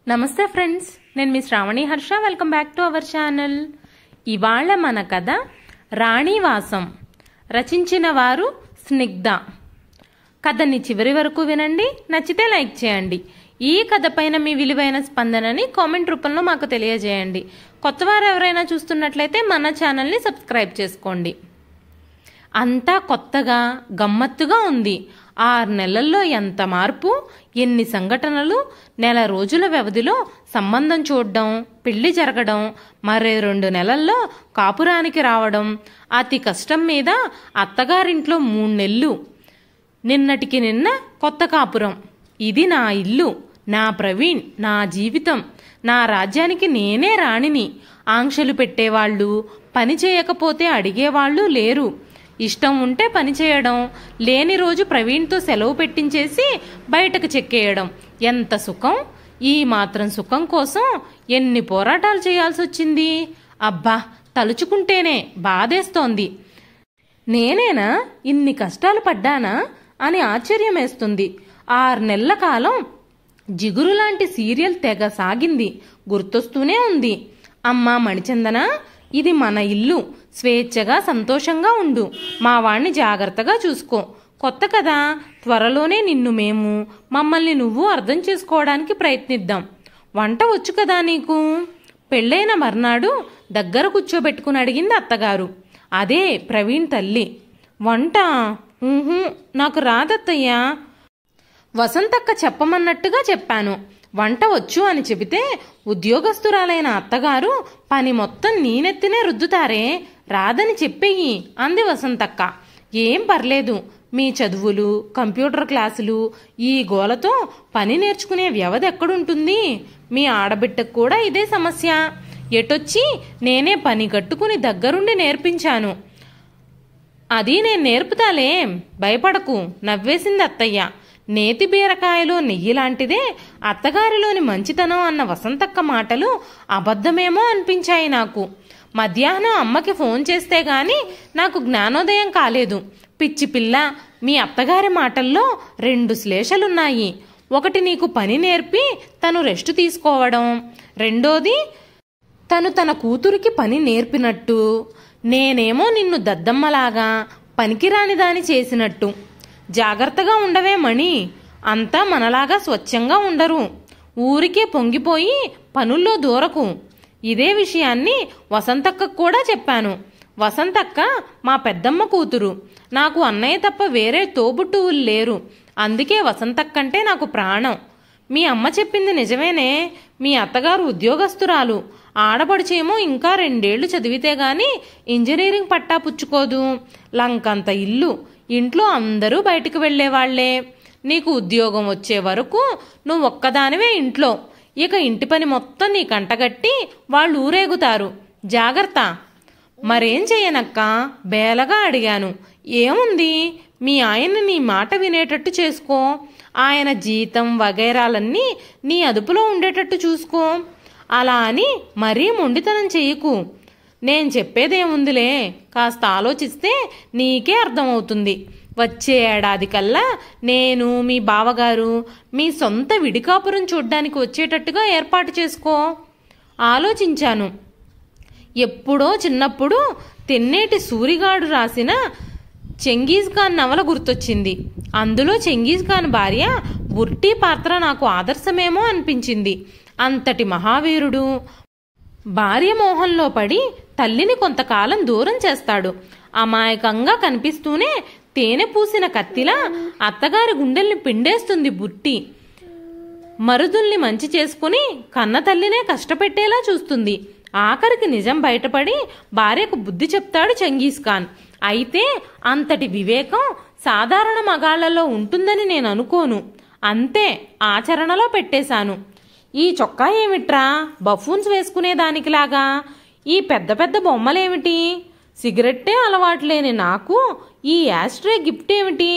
నమస్తే ఫ్రెండ్స్, నేను మీ Sravani Harsha. Welcome back to our channel. ఇవాళ మన కథ రాణివాసం. రచించిన వారు స్నిగ్ధ. కథని చివరి వరకు వినండి, నచ్చితే లైక్ చేయండి. ఈ కథ పైన మీ విలువైన స్పందనని కామెంట్ రూపంలో మాకు తెలియజేయండి. కొత్తవారు ఎవరైనా చూస్తున్నట్లయితే మన ఛానల్ని సబ్స్క్రైబ్ చేసుకోండి. అంతా కొత్తగా గమ్మత్తుగా ఉంది. 6 నెలల్లో ఎంత మార్పు, ఎన్ని సంఘటనలు. నెల రోజుల వ్యవధిలో సంబంధం చూడడం, పెళ్లి జరగడం, మరే 2 నెలల్లో కాపురానికి రావడం, అతి కష్టం మీద అత్తగారింట్లో 3 నెలలు. నిన్నటికి నిన్న కొత్త కాపురం. ఇది నా ఇల్లు, నా ప్రవీణ్, నా జీవితం, నా రాజ్యానికి నేనే రాణిని. ఆంక్షలు పెట్టేవాళ్ళు, పని చేయకపోతే అడిగేవాళ్ళు లేరు. ఇష్టం ఉంటే పని చేయడం, లేని రోజు ప్రవీణ్తో సెలవు పెట్టించేసి బయటకు చెక్కేయడం. ఎంత సుఖం! ఈ మాత్రం సుఖం కోసం ఎన్ని పోరాటాలు చేయాల్సి వచ్చింది. అబ్బా, తలుచుకుంటేనే బాధేస్తోంది. నేనేనా ఇన్ని కష్టాలు పడ్డానా అని ఆశ్చర్యమేస్తుంది. 6 నెలల కాలం జిగురులాంటి సీరియల్ తెగ సాగింది. గుర్తొస్తూనే ఉంది. అమ్మా మణిచందన, ఇది మన ఇల్లు. స్వేచ్ఛగా సంతోషంగా ఉండు. మా వాణ్ణి జాగ్రత్తగా చూసుకో. కొత్త కదా, త్వరలోనే నిన్ను మేము, మమ్మల్ని నువ్వు అర్థం చేసుకోవడానికి ప్రయత్నిద్దాం. వంట వచ్చు కదా నీకు? పెళ్ళైన మర్నాడు దగ్గర కూర్చోబెట్టుకుని అడిగింది అత్తగారు. అదే ప్రవీణ్ తల్లి. వంట నాకు రాదత్తయ్యా. వసంతక్క చెప్పమన్నట్టుగా చెప్పాను. వంట వచ్చు అని చెబితే ఉద్యోగస్తురాలైన అత్తగారు పని మొత్తం నీనెత్తినే రుద్దుతారే, రాదని చెప్పేయి అంది వసంతక్క. ఏం పర్లేదు, మీ చదువులు, కంప్యూటర్ క్లాసులు, ఈ గోలతో పని నేర్చుకునే వ్యవధి ఎక్కడుంటుంది? మీ ఆడబిడ్డకు కూడా ఇదే సమస్య. ఎటొచ్చి నేనే పని కట్టుకుని దగ్గరుండి నేర్పించాను. అది నేను నేర్పుతాలే, భయపడకు, నవ్వేసింది అత్తయ్య. నేతి బీరకాయలో నెయ్యి లాంటిదే అత్తగారిలోని మంచితనం అన్న వసంతక్క మాటలు అబద్ధమేమో అనిపించాయి నాకు. మధ్యాహ్నం అమ్మకి ఫోన్ చేస్తే గాని నాకు జ్ఞానోదయం కాలేదు. పిచ్చి పిల్ల, మీ అత్తగారి మాటల్లో 2 శ్లేషలున్నాయి. ఒకటి నీకు పని నేర్పి తను రెస్ట్ తీసుకోవడం, రెండోది తను తన కూతురికి పని నేర్పినట్టు, నేనేమో నిన్ను దద్దమ్మలాగా పనికిరాని దాని చేసినట్టు. జాగ్రత్తగా ఉండవే మణి, అంతా మనలాగా స్వచ్ఛంగా ఉండరు. ఊరికే పొంగిపోయి పనుల్లో దూరకు. ఇదే విషయాన్ని వసంతక్కకు కూడా చెప్పాను. వసంతక్క మా పెద్దమ్మ కూతురు. నాకు అన్నయ్య తప్ప వేరే తోబుట్టువులు లేరు. అందుకే వసంతక్కంటే నాకు ప్రాణం. మీ అమ్మ చెప్పింది నిజమేనే. మీ అత్తగారు ఉద్యోగస్తురాలు. ఆడపడిచేమో ఇంకా 2 ఏళ్లు చదివితే గాని ఇంజనీరింగ్ పట్టా పుచ్చుకోదు. లంకంత ఇల్లు, ఇంట్లో అందరూ బయటికి వెళ్లేవాళ్లే. నీకు ఉద్యోగం వచ్చే వరకు నువ్వు ఒక్కదానివే ఇంట్లో. ఇక ఇంటి పని మొత్తం నీ కంటగట్టి వాళ్ళు ఊరేగుతారు. జాగ్రత్త. మరేం చెయ్యనక్క? బేలగా అడిగాను. ఏముంది, మీ ఆయన్ని నీ మాట వినేటట్టు చేసుకో. ఆయన జీతం వగైరాలన్నీ నీ అదుపులో ఉండేటట్టు చూసుకో. అలా అని మరీ మొండితనం చెయ్యకు. నేను చెప్పేదేముందిలే, కాస్త ఆలోచిస్తే నీకే అర్థమవుతుంది. వచ్చే ఏడాది కల్లా నేను, మీ బావగారు మీ సొంత విడికాపురం చూడ్డానికి వచ్చేటట్టుగా ఏర్పాటు చేసుకో. ఆలోచించాను. ఎప్పుడో చిన్నప్పుడు తెన్నేటి సూరిగాడు రాసిన చెంగీజ్ ఖాన్ నవల గుర్తొచ్చింది. అందులో చెంగీజ్ ఖాన్ భార్య బుర్టీ పాత్ర నాకు ఆదర్శమేమో అనిపించింది. అంతటి మహావీరుడు భార్య మోహంలో పడి తల్లిని కొంతకాలం దూరం చేస్తాడు. అమాయకంగా కనిపిస్తూనే తేనె పూసిన కత్తిలా అత్తగారి గుండెల్ని పిండేస్తుంది బుట్టి. మరుదుల్ని మంచి చేసుకుని కన్న తల్లినే కష్టపెట్టేలా చూస్తుంది. ఆఖరికి నిజం బయటపడి భార్యకు బుద్ధి చెప్తాడు చెంగీజ్ ఖాన్. అయితే అంతటి వివేకం సాధారణ మగాళ్లలో ఉంటుందని నేను అనుకోను. అంతే, ఆచరణలో పెట్టేశాను. ఈ చొక్కా ఏమిట్రా, బఫూన్స్ వేసుకునేదానికిలాగా? ఈ పెద్ద పెద్ద బొమ్మలేమిటి? సిగరెట్టే అలవాట్లేని నాకు ఈ యాస్ట్రే గిఫ్ట్ ఏమిటి?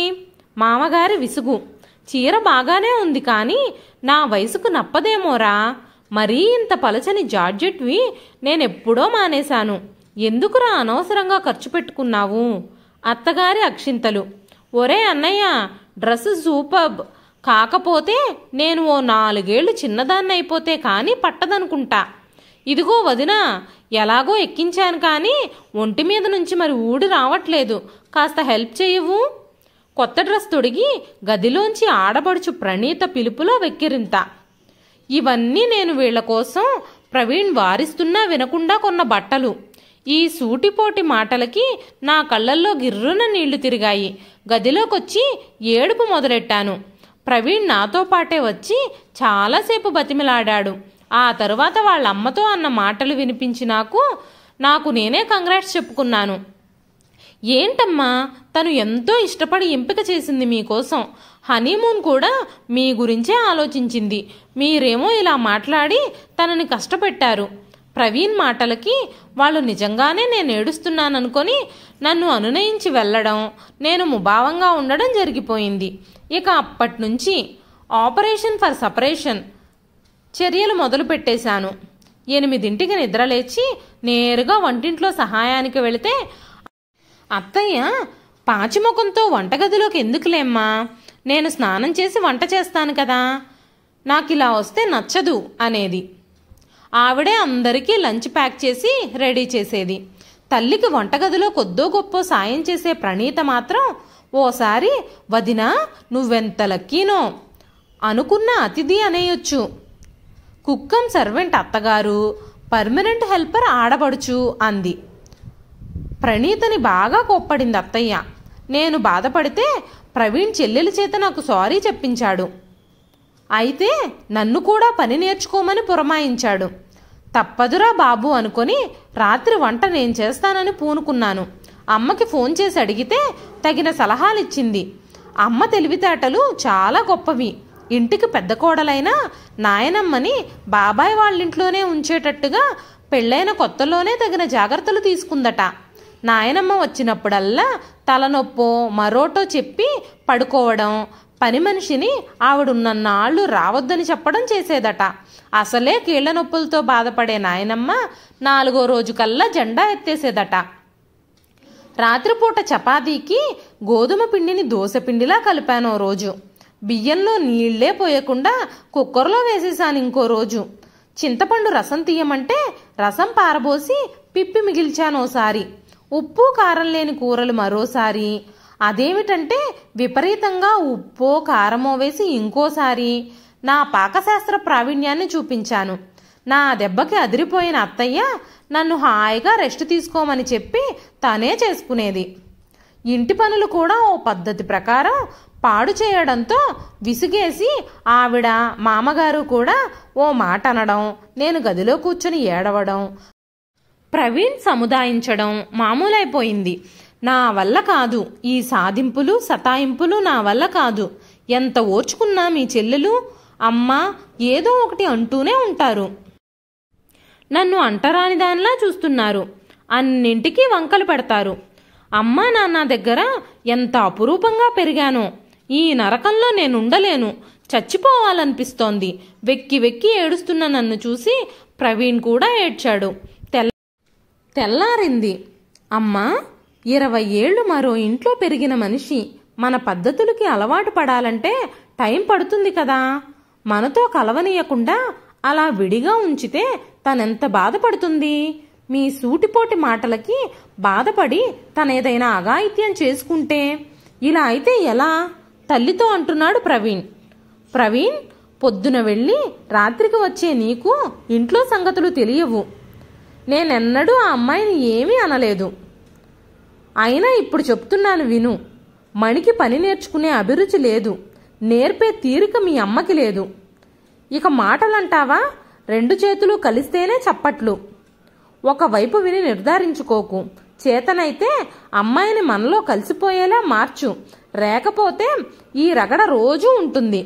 మామగారి విసుగు. చీర బాగానే ఉంది కానీ నా వయసుకు నప్పదేమోరా. మరీ ఇంత పలచని జార్జెట్వి నేనెప్పుడో మానేశాను. ఎందుకురా అనవసరంగా ఖర్చు పెట్టుకున్నావు? అత్తగారి అక్షింతలు. ఒరే అన్నయ్య, డ్రెస్ సూపర్బ్. కాకపోతే నేను ఓ 4 ఏళ్లు చిన్నదాన్ని అయిపోతే కానీ పట్టదనుకుంటా. ఇదిగో వదినా, ఎలాగో ఎక్కించాను కానీ ఒంటి మీద నుంచి మరి ఊడి రావట్లేదు, కాస్త హెల్ప్ చేయవు. కొత్త డ్రెస్ తొడిగి గదిలోంచి ఆడబడుచు ప్రణీత పిలుపులో వెక్కిరింత. ఇవన్నీ నేను వీళ్ల కోసం ప్రవీణ్ వారిస్తున్నా వినకుండా కొన్న బట్టలు. ఈ సూటిపోటి మాటలకి నా కళ్ళల్లో గిర్రున నీళ్లు తిరిగాయి. గదిలోకొచ్చి ఏడుపు మొదలెట్టాను. ప్రవీణ్ నాతో పాటే వచ్చి చాలాసేపు బతిమిలాడాడు. ఆ తరువాత వాళ్ళ అమ్మతో అన్న మాటలు వినిపించి నాకు నేనే కంగ్రాట్స్ చెప్పుకున్నాను. ఏంటమ్మా, తను ఎంతో ఇష్టపడి ఎంపిక చేసింది మీకోసం. హనీమూన్ కూడా మీ గురించే ఆలోచించింది. మీరేమో ఇలా మాట్లాడి తనని కష్టపెట్టారు. ప్రవీణ్ మాటలకి వాళ్ళు నిజంగానే నేను ఏడుస్తున్నాననుకొని నన్ను అనునయించి వెళ్ళడం, నేను ముభావంగా ఉండడం జరిగిపోయింది. ఇక అప్పట్నుంచి ఆపరేషన్ ఫర్ సపరేషన్ చర్యలు మొదలు పెట్టేశాను. 8ంటికి నిద్రలేచి నేరుగా వంటింట్లో సహాయానికి వెళితే, అత్తయ్య పాచిముఖంతో వంటగదిలోకి ఎందుకులేమ్మా, నేను స్నానం చేసి వంట చేస్తాను కదా, నాకిలా వస్తే నచ్చదు అనేది. ఆవిడే అందరికీ లంచ్ ప్యాక్ చేసి రెడీ చేసేది. తల్లికి వంటగదిలో కొద్దో గొప్పో సాయం చేసే ప్రణీత మాత్రం ఓసారి వదినా నువ్వెంత లక్కీనో, అనుకున్న అతిథి అనేయొచ్చు. కుక్కం సర్వెంట్ అత్తగారు, పర్మనెంట్ హెల్పర్ ఆడబడుచు అంది. ప్రణీతని బాగా కోప్పడింది అత్తయ్య. నేను బాధపడితే ప్రవీణ్ చెల్లెలి చేత నాకు సారీ చెప్పించాడు. అయితే నన్ను కూడా పని నేర్చుకోమని పురమాయించాడు. తప్పదురా బాబు అనుకొని రాత్రి వంట నేను చేస్తానని పూనుకున్నాను. అమ్మకి ఫోన్ చేసి అడిగితే తగిన సలహాలిచ్చింది. అమ్మ తెలివితేటలు చాలా గొప్పవి. ఇంటికి పెద్ద కోడలైన నాయనమ్మని బాబాయ్ వాళ్ళింట్లోనే ఉంచేటట్టుగా పెళ్ళైన కొత్తలోనే తగిన జాగ్రత్తలు తీసుకుందట. నాయనమ్మ వచ్చినప్పుడల్లా తలనొప్పో మరోటో చెప్పి పడుకోవడం, పని మనిషిని ఆవిడున్నన్నాళ్ళు రావద్దని చెప్పడం చేసేదట. అసలే కీళ్ల నొప్పులతో బాధపడే నాయనమ్మ 4వ రోజు కల్లా జెండా ఎత్తేసేదట. రాత్రిపూట చపాతీకి గోధుమ పిండిని దోసపిండిలా కలిపానో రోజు. బియ్యంలో నీళ్లే పోయకుండా కుక్కర్లో వేసేసాను ఇంకో రోజు. చింతపండు రసం తీయమంటే రసం పారబోసి పిప్పి మిగిల్చానోసారి. ఉప్పు కారం లేని కూరలు మరోసారి. అదేమిటంటే విపరీతంగా ఉప్పో కారమో వేసి ఇంకోసారి. నా పాకశాస్త్ర ప్రావీణ్యాన్ని చూపించాను. నా దెబ్బకి అదిరిపోయిన అత్తయ్య నన్ను హాయిగా రెస్ట్ తీసుకోమని చెప్పి తనే చేసుకునేది. ఇంటి పనులు కూడా ఓ పద్ధతి ప్రకారం పాడు చేయడంతో విసుగేసి ఆవిడ మామగారు కూడా ఓ మాట అనడం, నేను గదిలో కూర్చొని ఏడవడం, ప్రవీణ్ సముదాయించడం మామూలైపోయింది. నా వల్ల కాదు, ఈ సాధింపులు సతాయింపులు నా వల్ల కాదు. ఎంత ఓర్చుకున్నా మీ చెల్లెలు అమ్మ ఏదో ఒకటి అంటూనే ఉంటారు. నన్ను అంటరాని దానిలా చూస్తున్నారు. అన్నింటికీ వంకలు పెడతారు. అమ్మా నాన్న దగ్గర ఎంత అపురూపంగా పెరిగానో. ఈ నరకంలో నేనుండలేను, చచ్చిపోవాలనిపిస్తోంది. వెక్కి వెక్కి ఏడుస్తున్న నన్ను చూసి ప్రవీణ్ కూడా ఏడ్చాడు. తెల్లారింది. అమ్మా, 20 ఏళ్లు మరో ఇంట్లో పెరిగిన మనిషి మన పద్ధతులకి అలవాటు పడాలంటే టైం పడుతుంది కదా. మనతో కలవనీయకుండా అలా విడిగా ఉంచితే తనెంత బాధపడుతుంది. మీ సూటిపోటి మాటలకి బాధపడి తనేదైనా అఘాయిత్యం చేసుకుంటే ఇలా అయితే ఎలా? తల్లితో అంటున్నాడు ప్రవీణ్. ప్రవీణ్, పొద్దున వెళ్ళి రాత్రికి వచ్చే నీకు ఇంట్లో సంగతులు తెలియవు. నేనెన్నడూ ఆ అమ్మాయిని ఏమీ అనలేదు. అయినా ఇప్పుడు చెప్తున్నాను విను. మణికి పని నేర్చుకునే అభిరుచి లేదు. నేర్పే తీరిక మీ అమ్మకి లేదు. ఇక మాటలంటావా? 2 చేతులు కలిస్తేనే చప్పట్లు. ఒకవైపు విని నిర్ధారించుకోకు. చేతనైతే అమ్మాయిని మనలో కలిసిపోయేలా మార్చు. లేకపోతే ఈ రగడ రోజూ ఉంటుంది.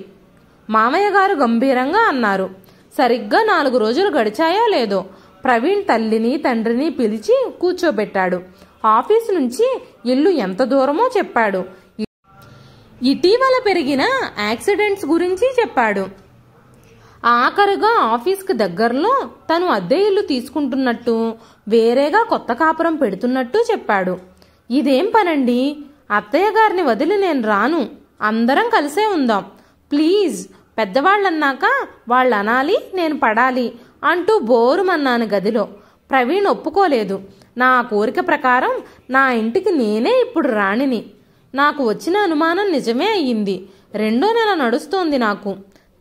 మామయ్య గారు గంభీరంగా అన్నారు. సరిగ్గా 4 రోజులు గడిచాయో లేదో ప్రవీణ్ తల్లిని తండ్రిని పిలిచి కూర్చోబెట్టాడు. ఆఫీసు నుంచి ఇల్లు ఎంత దూరమో చెప్పాడు. ఇటీవల పెరిగిన యాక్సిడెంట్స్ గురించి చెప్పాడు. ఆఖరుగా ఆఫీస్కి దగ్గరలో తను అద్దె ఇల్లు తీసుకుంటున్నట్టు, వేరేగా కొత్త కాపురం పెడుతున్నట్టు చెప్పాడు. ఇదేం పనండి? అత్తయ్య గారిని వదిలి నేను రాను. అందరం కలిసే ఉందాం. ప్లీజ్, పెద్దవాళ్ళన్నాక వాళ్ళు అనాలి, నేను పడాలి అంటూ బోరుమన్నాను గదిలో. ప్రవీణ్ ఒప్పుకోలేదు. నా కోరిక ప్రకారం నా ఇంటికి నేనే ఇప్పుడు రాణిని. నాకు వచ్చిన అనుమానం నిజమే అయ్యింది. 2వ నెల నడుస్తోంది నాకు.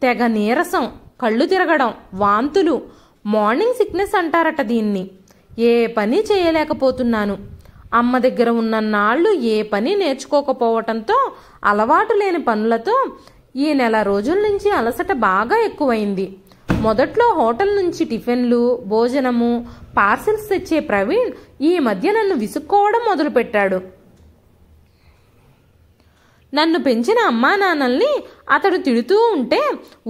తెగ నీరసం, కళ్ళు తిరగడం, వాంతులు, మార్నింగ్ సిక్నెస్ అంటారట దీన్ని. ఏ పని చేయలేకపోతున్నాను. అమ్మ దగ్గర ఉన్నన్నాళ్ళు ఏ పని నేర్చుకోకపోవటంతో అలవాటు లేని పనులతో ఈ నెల రోజుల నుంచి అలసట బాగా ఎక్కువైంది. మొదట్లో హోటల్ నుంచి టిఫిన్లు, భోజనము, పార్సిల్స్ తెచ్చే ప్రవీణ్ ఈ మధ్య నన్ను విసుక్కోవడం మొదలుపెట్టాడు. నన్ను పెంచిన అమ్మా నాన్నల్ని అతడు తిడుతూ ఉంటే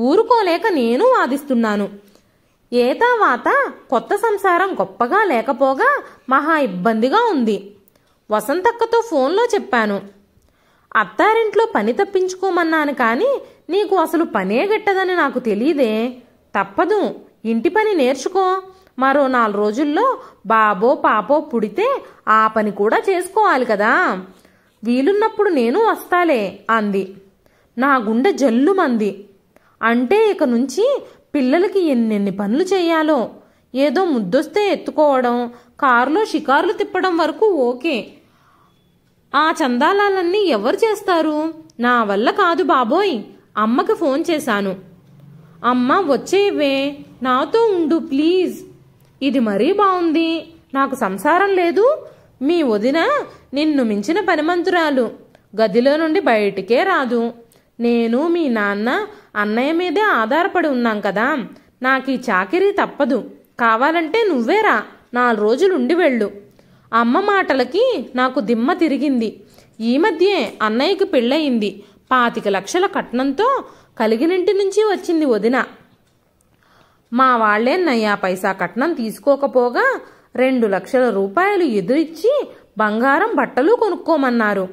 ఊరుకోలేక నేను వాదిస్తున్నాను. ఏతావాత కొత్త సంసారం గొప్పగా లేకపోగా మహా ఇబ్బందిగా ఉంది. వసంతక్కతో ఫోన్లో చెప్పాను. అత్తారింట్లో పని తప్పించుకోమన్నాను కానీ నీకు అసలు పనే గట్టదని నాకు తెలీదే. తప్పదు, ఇంటి పని నేర్చుకో. మరో 4 రోజుల్లో బాబో పాపో పుడితే ఆ పని కూడా చేసుకోవాలి కదా. వీలున్నప్పుడు నేను వస్తాలే అంది. నా గుండె జల్లుమంది. అంటే ఇక నుంచి పిల్లలకి ఎన్నెన్ని పనులు చెయ్యాలో. ఏదో ముద్దొస్తే ఎత్తుకోవడం, కారులో షికార్లు తిప్పడం వరకు ఓకే. ఆ చందాలన్నీ ఎవరు చేస్తారు? నా వల్ల కాదు బాబోయ్. అమ్మకి ఫోన్ చేశాను. అమ్మ వచ్చేవే, నాతో ఉండు ప్లీజ్. ఇది మరీ బాగుంది. నాకు సంసారం లేదు. మీ వదిన నిన్ను మించిన పనిమంతురాలు. గదిలో నుండి బయటికే రాదు. నేను మీ నాన్న అన్నయ్య మీదే ఆధారపడి ఉన్నాం కదా. నాకు ఈ చాకిరీ తప్పదు. కావాలంటే నువ్వేరా, 4 రోజులు ఉండి వెళ్ళు. అమ్మ మాటలకి నాకు దిమ్మ తిరిగింది. ఈ మధ్యే అన్నయ్యకి పెళ్ళయింది. 25 లక్షల కట్నంతో కలిగినింటి నుంచి వచ్చింది వదిన. మా వాళ్లే నయ్యా పైసా కట్నం తీసుకోకపోగా 2 లక్షల రూపాయలు ఎదురిచ్చి బంగారం బట్టలు కొనుక్కోమన్నారు.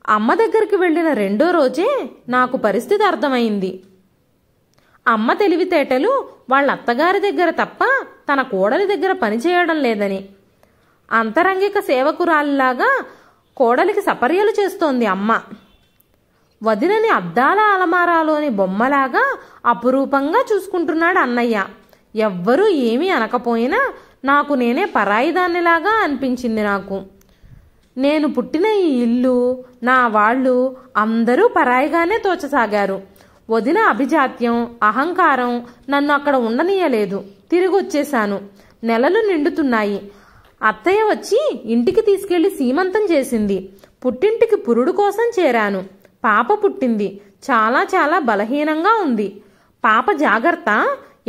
అమ్మ దగ్గరికి వెళ్ళిన 2వ రోజే నాకు పరిస్థితి అర్థమైంది. అమ్మ తెలివితేటలు వాళ్ళ అత్తగారి దగ్గర తప్ప తన కోడలి దగ్గర పనిచేయడం లేదని. అంతరంగిక సేవకురాలిలాగా కోడలికి సపర్యలు చేస్తోంది అమ్మ. వదినని అద్దాల అలమారాలోని బొమ్మలాగా అపురూపంగా చూసుకుంటున్నాడు అన్నయ్య. ఎవ్వరూ ఏమీ అనకపోయినా నాకు నేనే పరాయిదాన్నిలాగా అనిపించింది నాకు. నేను పుట్టిన ఈ ఇల్లు, నా వాళ్ళు అందరూ పరాయిగానే తోచసాగారు. వదిన అభిజాత్యం, అహంకారం నన్ను అక్కడ ఉండనీయలేదు. తిరిగొచ్చేశాను. నెలలు నిండుతున్నాయి. అత్తయ్య వచ్చి ఇంటికి తీసుకెళ్లి సీమంతం చేసింది. పుట్టింటికి పురుడు కోసం చేరాను. పాప పుట్టింది. చాలా చాలా బలహీనంగా ఉంది. పాప జాగ్రత్త,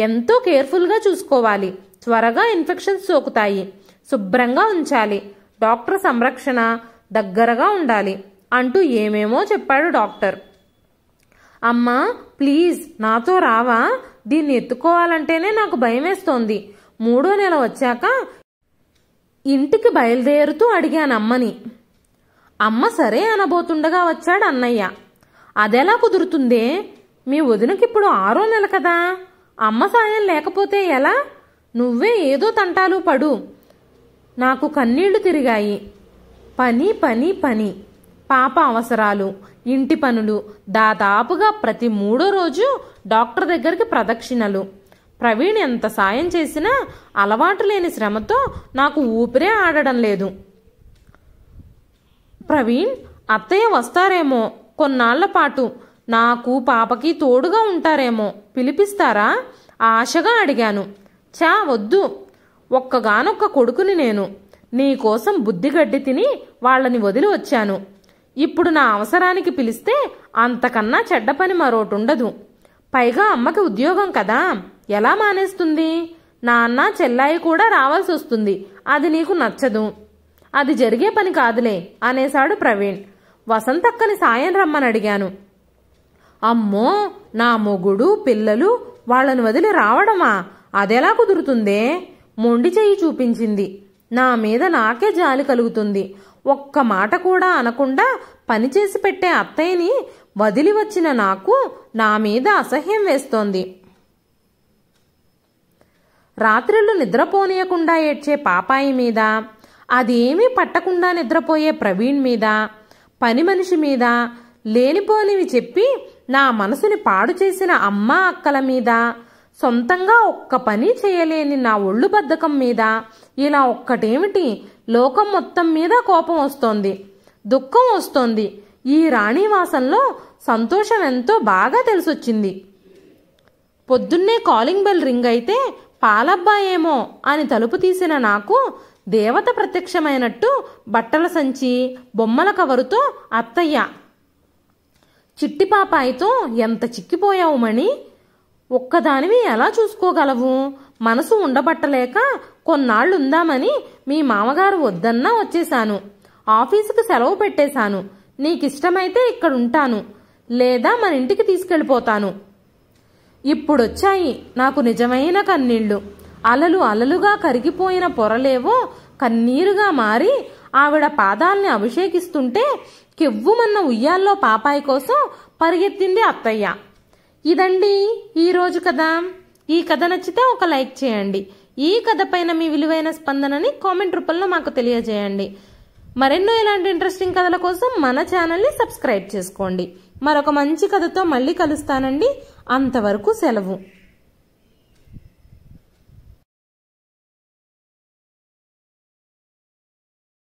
ఎంతో కేర్ఫుల్గా చూసుకోవాలి. త్వరగా ఇన్ఫెక్షన్స్ సోకుతాయి. శుభ్రంగా ఉంచాలి. డాక్టర్ సంరక్షణ దగ్గరగా ఉండాలి అంటూ ఏమేమో చెప్పాడు డాక్టర్. అమ్మా ప్లీజ్ నాతో రావా? దీన్ని ఎత్తుకోవాలంటేనే నాకు భయమేస్తోంది. 3వ నెల వచ్చాక ఇంటికి బయలుదేరుతూ అడిగాను అమ్మని. అమ్మ సరే అనబోతుండగా వచ్చాడు అన్నయ్య. అదెలా కుదురుతుందే? మీ వదినకిప్పుడు 6వ నెల కదా. అమ్మ సాయం లేకపోతే ఎలా? నువ్వే ఏదో తంటాలు పడు. నాకు కన్నీళ్లు తిరిగాయి. పని పని పని, పాప అవసరాలు, ఇంటి పనులు, దాదాపుగా ప్రతి 3వ రోజు డాక్టర్ దగ్గరికి ప్రదక్షిణలు. ప్రవీణ్ ఎంత సాయం చేసినా అలవాటు లేని శ్రమతో నాకు ఊపిరే ఆడడం లేదు. ప్రవీణ్, అత్తయ్య వస్తారేమో కొన్నాళ్ల పాటు. నాకు పాపకి తోడుగా ఉంటారేమో, పిలిపిస్తారా? ఆశగా అడిగాను. చా వద్దు, ఒక్కగానొక్క కొడుకుని నేను. నీకోసం బుద్ధిగడ్డి తిని వాళ్ళని వదిలి వచ్చాను. ఇప్పుడు నా అవసరానికి పిలిస్తే అంతకన్నా చెడ్డ పని మరోటుండదు. పైగా అమ్మకి ఉద్యోగం కదా, ఎలా మానేస్తుంది? నాన్న చెల్లాయి కూడా రావాల్సి వస్తుంది. అది నీకు నచ్చదు. అది జరిగే పని కాదులే అనేశాడు ప్రవీణ్. వసంతక్కని సాయం రమ్మని అడిగాను. అమ్మో, నా మొగుడు పిల్లలు వాళ్ళని వదిలి రావడమా? అదెలా కుదురుతుందే? మొండి చెయ్యి చూపించింది. నా మీద నాకే జాలి కలుగుతుంది. ఒక్క మాట కూడా అనకుండా పనిచేసి పెట్టే అత్తయ్యని వదిలి వచ్చిన నాకు నా మీద అసహ్యం వేస్తోంది. రాత్రిళ్ళు నిద్రపోనీయకుండా ఏడ్చే పాపాయి మీద, అదేమీ పట్టకుండా నిద్రపోయే ప్రవీణ్ మీద, పని మనిషి మీద లేనిపోనివి చెప్పి నా మనసుని పాడు చేసిన అమ్మ అక్కల మీద, సొంతంగా ఒక్క పని చేయలేని నా ఒళ్ళు బద్ధకం మీద, ఇలా ఒక్కటేమిటి లోకం మొత్తం మీద కోపం వస్తోంది, దుఃఖం వస్తోంది. ఈ రాణివాసంలో సంతోషం ఎంతో బాగా తెలిసొచ్చింది. పొద్దున్నే కాలింగ్ బెల్ రింగ్ అయితే పాలబ్బాయేమో అని తలుపు తీసిన నాకు దేవత ప్రత్యక్షమైనట్టు బట్టల సంచి, బొమ్మల కవరుతో అత్తయ్య, చిట్టి పాపాయితో ఎంత చిక్కిపోయావు మణి, ఒక్కదానివి ఎలా చూసుకోగలవు, మనసు ఉండబట్టలేక కొన్నాళ్లుందామని మీ మామగారు వద్దన్నా వచ్చేశాను, ఆఫీసుకు సెలవు పెట్టేశాను, నీకిష్టమైతే ఇక్కడుంటాను, లేదా మన ఇంటికి తీసుకెళ్ళిపోతాను. ఇప్పుడొచ్చాయి నాకు నిజమైన కన్నీళ్లు. అలలు అలలుగా కరిగిపోయిన పొరలేవో కన్నీరుగా మారి ఆవిడ పాదాల్ని అభిషేకిస్తుంటే కెవ్వుమన్న ఉయ్యాల్లో పాపాయి కోసం పరిగెత్తింది అత్తయ్య. ఇదండి ఈరోజు కథ. ఈ కథ నచ్చితే ఒక లైక్ చేయండి. ఈ కథ పైన మీ విలువైన స్పందనని కామెంట్ రూపంలో మాకు తెలియజేయండి. మరెన్నో ఇలాంటి ఇంట్రెస్టింగ్ కథల కోసం మన ఛానల్ని సబ్స్క్రైబ్ చేసుకోండి. మరొక మంచి కథతో మళ్ళీ కలుస్తానండి. అంతవరకు సెలవు.